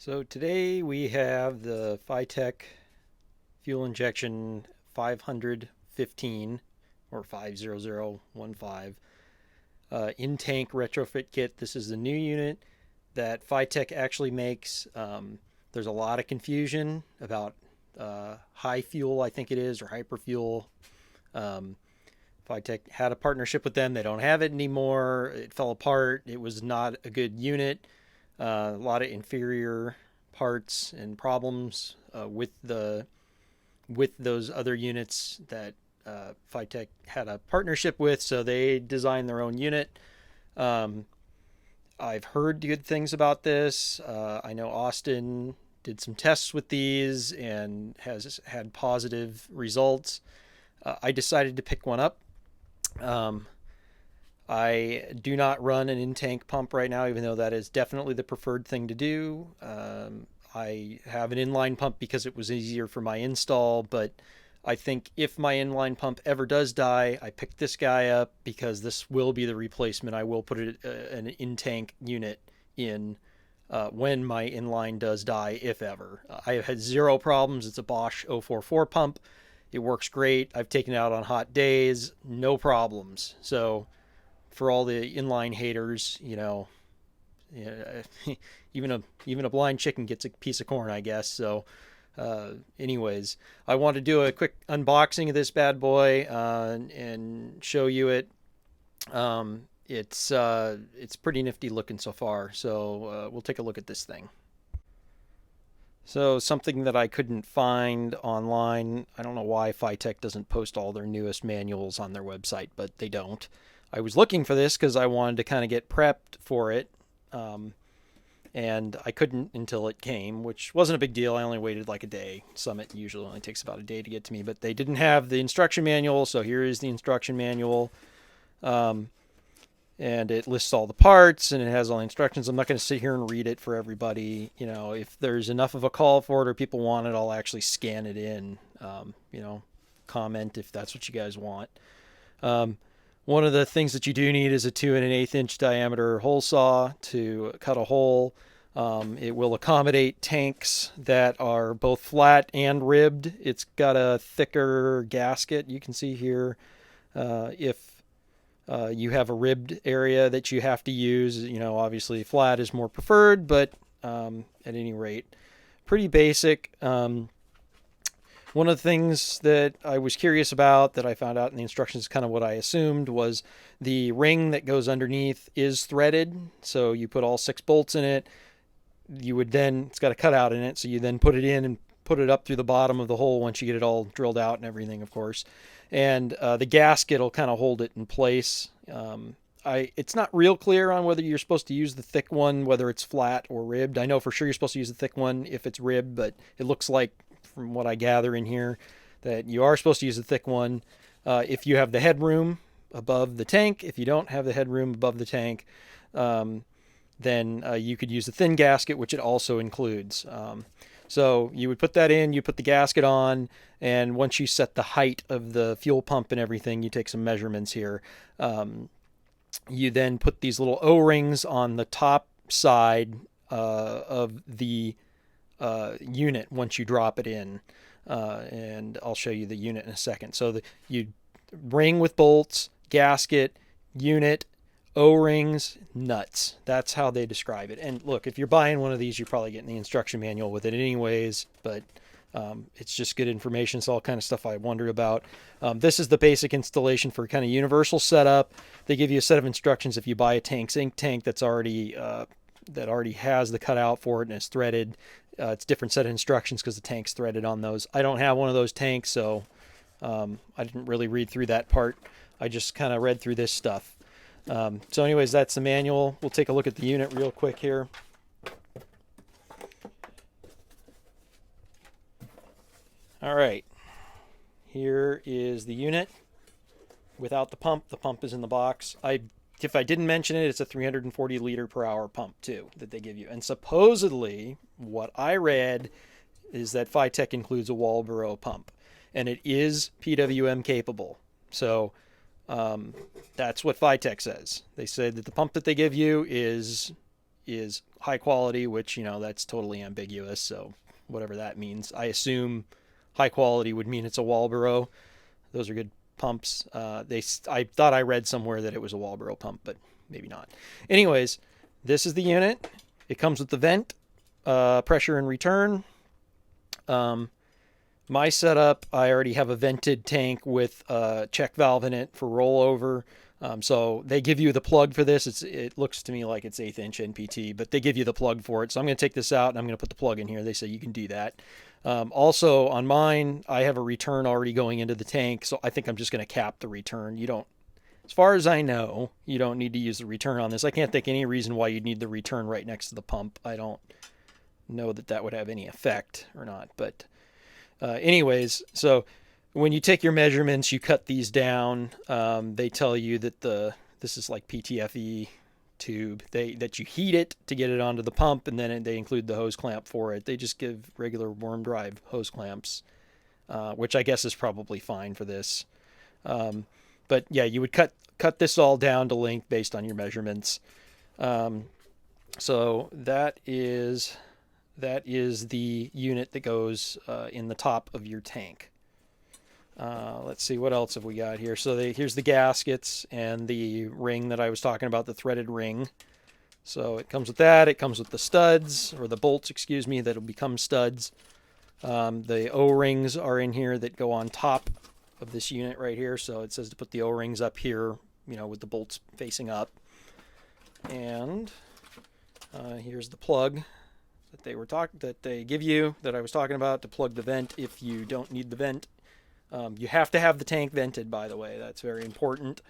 So today we have the Fitech fuel injection 515 or 50015 in-tank retrofit kit. This is the new unit that Fitech actually makes. There's a lot of confusion about high fuel, I think it is, or hyperfuel. Um, Fitech had a partnership with them. They don't have it anymore. It fell apart. It was not a good unit. A lot of inferior parts and problems with those other units that Fitech had a partnership with, so they designed their own unit. Um, I've heard good things about this. I know Austin did some tests with these and has had positive results. I decided to pick one up. Um, I do not run an in-tank pump right now, even though that is definitely the preferred thing to do. I have an inline pump because it was easier for my install, but I think if my inline pump ever does die, I pick this guy up because this will be the replacement. I will put an in-tank unit in when my inline does die, if ever. I have had zero problems. It's a Bosch 044 pump. It works great. I've taken it out on hot days, no problems. So for all the inline haters, even a blind chicken gets a piece of corn, I guess. So, anyways, I want to do a quick unboxing of this bad boy and show you it. It's pretty nifty looking so far. So we'll take a look at this thing. So something that I couldn't find online. I don't know why Fitech doesn't post all their newest manuals on their website, but they don't. I was looking for this because I wanted to kind of get prepped for it. And I couldn't until it came, which wasn't a big deal. I only waited like a day. Summit usually only takes about a day to get to me, but they didn't have the instruction manual, so here is the instruction manual. And it lists all the parts and it has all the instructions. I'm not going to sit here and read it for everybody. If there's enough of a call for it or people want it, I'll actually scan it in. Comment if that's what you guys want. One of the things that you do need is a 2 1/8 inch diameter hole saw to cut a hole. It will accommodate tanks that are both flat and ribbed. It's got a thicker gasket, you can see here. If you have a ribbed area that you have to use, obviously flat is more preferred, but at any rate, pretty basic. One of the things that I was curious about that I found out in the instructions, kind of what I assumed, was the ring that goes underneath is threaded. So you put all 6 bolts in it. It's got a cutout in it, so you then put it in and put it up through the bottom of the hole once you get it all drilled out and everything, of course. And the gasket will kind of hold it in place. It's not real clear on whether you're supposed to use the thick one, whether it's flat or ribbed. I know for sure you're supposed to use the thick one if it's ribbed, but it looks like, from what I gather in here, that you are supposed to use the thick one if you have the headroom above the tank. If you don't have the headroom above the tank, then you could use the thin gasket, which it also includes. So you would put that in, you put the gasket on, and once you set the height of the fuel pump and everything, you take some measurements here. You then put these little O-rings on the top side of the unit once you drop it in, and I'll show you the unit in a second. So you ring with bolts, gasket, unit, O-rings, nuts. That's how they describe it. And look, if you're buying one of these, you're probably getting the instruction manual with it anyways, but it's just good information. It's all kind of stuff I wondered about. This is the basic installation for kind of universal setup. They give you a set of instructions if you buy a ink tank that's already has the cutout for it and it's threaded. It's a different set of instructions because the tank's threaded on those. I don't have one of those tanks, so I didn't really read through that part. I just kind of read through this stuff. So anyways, that's the manual. We'll take a look at the unit real quick here. All right, here is the unit without the pump. The pump is in the box. If I didn't mention it, it's a 340 liter per hour pump too that they give you. And supposedly, what I read is that Fitech includes a Walbro pump, and it is PWM capable. So that's what Fitech says. They said that the pump that they give you is is high quality, which, you know, that's totally ambiguous. So whatever that means, I assume high quality would mean it's a Walbro. Those are good pumps. I thought I read somewhere that it was a Walbro pump, but maybe not. Anyways, this is the unit. It comes with the vent, pressure and return. My setup, I already have a vented tank with a check valve in it for rollover. So they give you the plug for this. It looks to me like it's 1/8 inch NPT, but they give you the plug for it. So I'm going to take this out and I'm going to put the plug in here. They say you can do that. Also on mine, I have a return already going into the tank. So I think I'm just going to cap the return. You don't, as far as I know, you don't need to use the return on this. I can't think any reason why you'd need the return right next to the pump. I don't know that that would have any effect or not, but anyways, so when you take your measurements, you cut these down. They tell you that this is like PTFE tube. That you heat it to get it onto the pump, and then they include the hose clamp for it. They just give regular worm drive hose clamps, which I guess is probably fine for this. But yeah, you would cut this all down to length based on your measurements. So that is the unit that goes in the top of your tank. Let's see, what else have we got here? So here's the gaskets and the ring that I was talking about, the threaded ring. So it comes with that. It comes with the studs, or the bolts, excuse me, that'll become studs. The O-rings are in here that go on top of this unit right here. So it says to put the O-rings up here, you know, with the bolts facing up. And here's the plug that they give you, that I was talking about, to plug the vent if you don't need the vent. You have to have the tank vented, by the way. That's very important.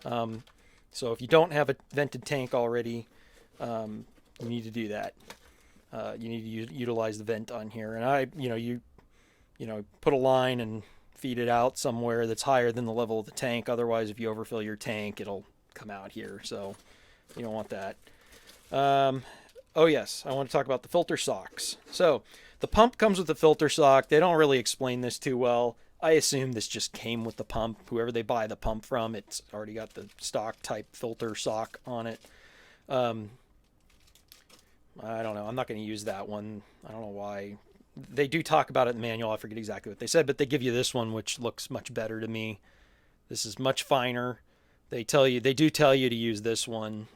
So if you don't have a vented tank already, you need to do that. You need to utilize the vent on here. And you put a line and feed it out somewhere that's higher than the level of the tank. Otherwise, if you overfill your tank, it'll come out here. So you don't want that. Oh yes, I want to talk about the filter socks. So the pump comes with a filter sock. They don't really explain this too well. I assume this just came with the pump. Whoever they buy the pump from, it's already got the stock type filter sock on it. I don't know. I'm not going to use that one. I don't know why. They do talk about it in the manual. I forget exactly what they said, but they give you this one, which looks much better to me. This is much finer. They do tell you to use this one.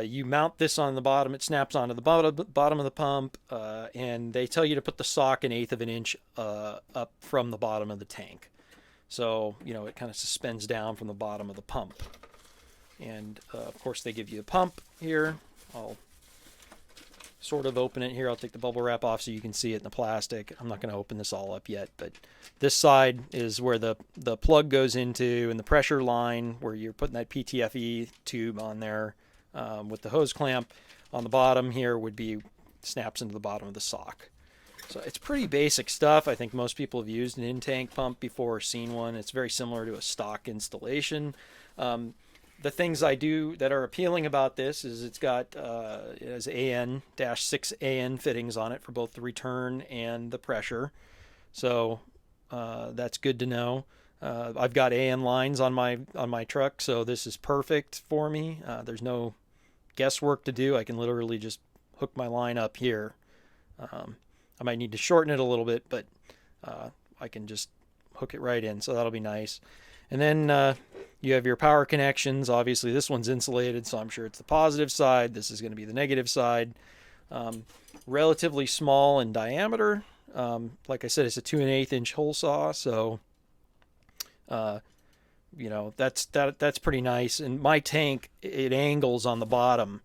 You mount this on the bottom. It snaps onto the bottom of the pump, and they tell you to put the sock 1/8 of an inch up from the bottom of the tank. So, you know, it kind of suspends down from the bottom of the pump. And, of course, they give you a pump here. I'll sort of open it here. I'll take the bubble wrap off so you can see it in the plastic. I'm not going to open this all up yet, but this side is where the plug goes into, and the pressure line where you're putting that PTFE tube on there with the hose clamp. On the bottom here would be snaps into the bottom of the sock. So it's pretty basic stuff. I think most people have used an in-tank pump before or seen one. It's very similar to a stock installation. The things I do that are appealing about this is it has AN-6AN fittings on it for both the return and the pressure. So that's good to know. I've got AN lines on my truck, so this is perfect for me. There's no guesswork to do. I can literally just hook my line up here. I might need to shorten it a little bit, but I can just hook it right in, so that'll be nice. And then you have your power connections. Obviously, this one's insulated, so I'm sure it's the positive side. This is going to be the negative side. Relatively small in diameter. Like I said, it's a 2 1/8 inch hole saw, so that's pretty nice. And my tank, it angles on the bottom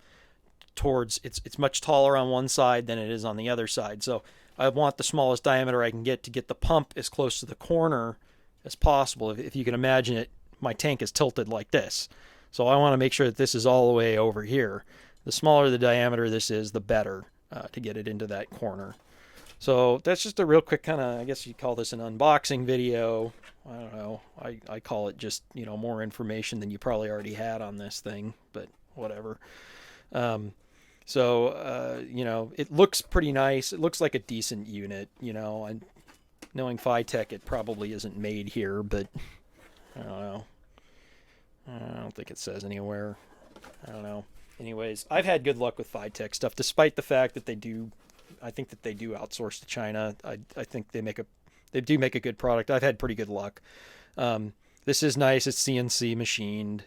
towards it's much taller on one side than it is on the other side. So I want the smallest diameter I can get to get the pump as close to the corner as possible. If you can imagine it, my tank is tilted like this. So I want to make sure that this is all the way over here. The smaller the diameter this is, the better to get it into that corner. So that's just a real quick kind of, I guess you'd call this an unboxing video. I don't know. I call it just, more information than you probably already had on this thing, but whatever. It looks pretty nice. It looks like a decent unit, and knowing Fitech, it probably isn't made here, but I don't know. I don't think it says anywhere. I don't know. Anyways, I've had good luck with Fitech stuff, despite the fact that they do. I think that they do outsource to China. I think they do make a good product. I've had pretty good luck. This is nice. It's CNC machined.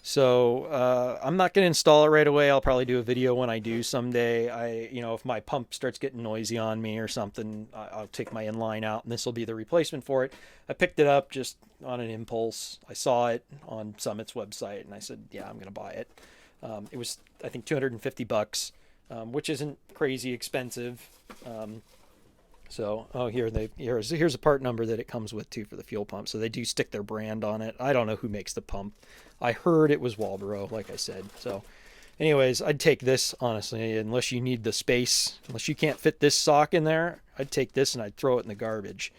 So I'm not going to install it right away. I'll probably do a video when I do someday. If my pump starts getting noisy on me or something, I'll take my inline out, and this will be the replacement for it. I picked it up just on an impulse. I saw it on Summit's website, and I said, "Yeah, I'm going to buy it." It was, I think, $250, which isn't crazy expensive. Here's a part number that it comes with too for the fuel pump. So they do stick their brand on it. I don't know who makes the pump. I heard it was Walbro, like I said. So anyways, I'd take this, honestly, unless you need the space, unless you can't fit this sock in there, I'd take this and I'd throw it in the garbage.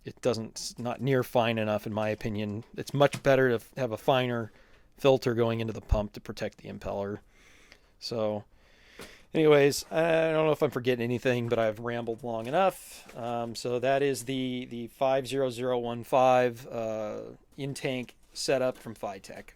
It's not near fine enough, in my opinion. It's much better to have a finer filter going into the pump to protect the impeller. So anyways, I don't know if I'm forgetting anything, but I've rambled long enough. So that is the 50015 in-tank setup from Fitech.